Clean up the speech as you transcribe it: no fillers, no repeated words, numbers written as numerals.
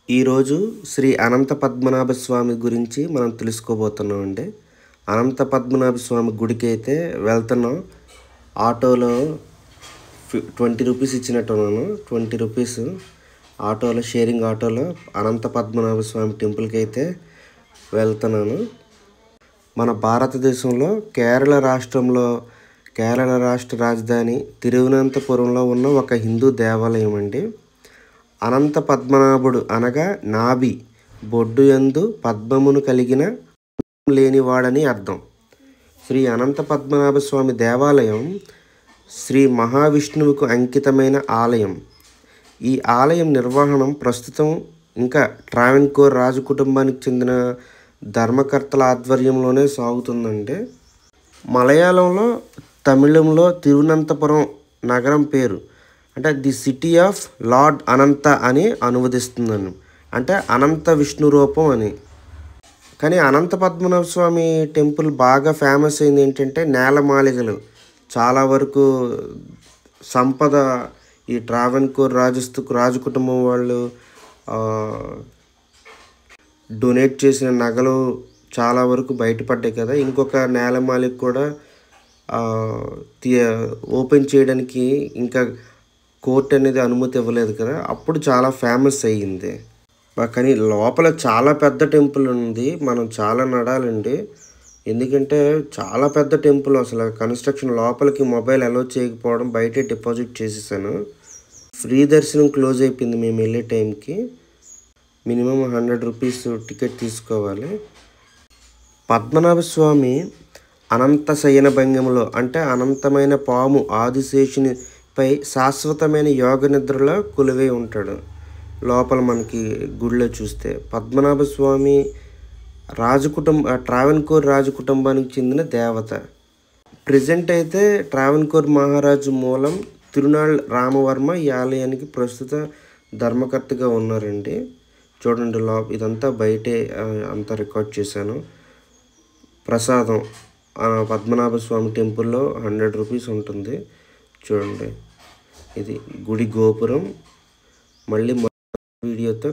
ఈరోజు శ్రీ అనంత పద్మనాభ స్వామి గురించి మనం తెలుసుకోబోతున్నాం అండి. అనంత పద్మనాభ స్వామి గుడికి అయితే వెళ్తున్నాం. ఆటోలో 20 రూపీస్ ఇచ్చినట్టున్నాను. 20 రూపీస్ ఆటోలో, షేరింగ్ ఆటోలో అనంత పద్మనాభ స్వామి టెంపుల్కి అయితే వెళ్తున్నాను. మన భారతదేశంలో కేరళ రాష్ట్ర రాజధాని తిరువనంతపురంలో ఉన్న ఒక హిందూ దేవాలయం అండి. అనంత పద్మనాభుడు అనగా నాభి బొడ్డు యందు పద్మమును కలిగిన లేనివాడని అర్థం. శ్రీ అనంత పద్మనాభ స్వామి దేవాలయం శ్రీ మహావిష్ణువుకు అంకితమైన ఆలయం. ఈ ఆలయం నిర్వహణం ప్రస్తుతం ఇంకా ట్రావెన్కోర్ రాజు కుటుంబానికి చెందిన ధర్మకర్తల ఆధ్వర్యంలోనే సాగుతుందంటే. మలయాళంలో, తమిళంలో తిరువనంతపురం నగరం పేరు అంటే ది సిటీ ఆఫ్ లార్డ్ అనంత అని అనువదిస్తుందని, అంటే అనంత విష్ణు రూపం అని. కానీ అనంత పద్మనాభ స్వామి టెంపుల్ బాగా ఫేమస్ అయింది ఏంటంటే నేలమాళిగలు. చాలా వరకు సంపద ఈ ట్రావెన్కోర్ రాజు కుటుంబం వాళ్ళు డొనేట్ చేసిన నగలు చాలా వరకు బయటపడ్డాయి కదా. ఇంకొక నేలమాళిగ కూడా ఓపెన్ చేయడానికి ఇంకా కోర్ట్ అనేది అనుమతి ఇవ్వలేదు కదా. అప్పుడు చాలా ఫేమస్ అయ్యింది. కానీ లోపల చాలా పెద్ద టెంపుల్ ఉంది. మనం చాలా నడాలండి, ఎందుకంటే చాలా పెద్ద టెంపుల్. అసలు కన్స్ట్రక్షన్ లోపలికి మొబైల్ అలౌ చేయకపోవడం, బయటే డిపాజిట్ చేసేసాను. ఫ్రీ దర్శనం క్లోజ్ అయిపోయింది మేము వెళ్ళే టైంకి. మినిమం 100 రూపీస్ టికెట్ తీసుకోవాలి. పద్మనాభ స్వామి అనంత శయన భంగిమలో అంటే అనంతమైన పాము ఆదిశేషునిపై శాశ్వతమైన యోగ నిద్రలో కొలువై ఉంటాడు. లోపల మనకి గుడిలో చూస్తే పద్మనాభ స్వామి ట్రావెన్కోర్ రాజు కుటుంబానికి చెందిన దేవత. ప్రజెంట్ అయితే ట్రావెన్కోర్ మహారాజు మూలం తిరునాళ్ రామవర్మ ఈ ఆలయానికి ప్రస్తుత ధర్మకర్తగా ఉన్నారండి. చూడండి ఇదంతా బయటే అంతా రికార్డ్ చేశాను. ప్రసాదం పద్మనాభ స్వామి టెంపుల్లో 100 రూపీస్ ఉంటుంది. చూడండి, ఇది గుడి గోపురం. మళ్ళీ వీడియోతో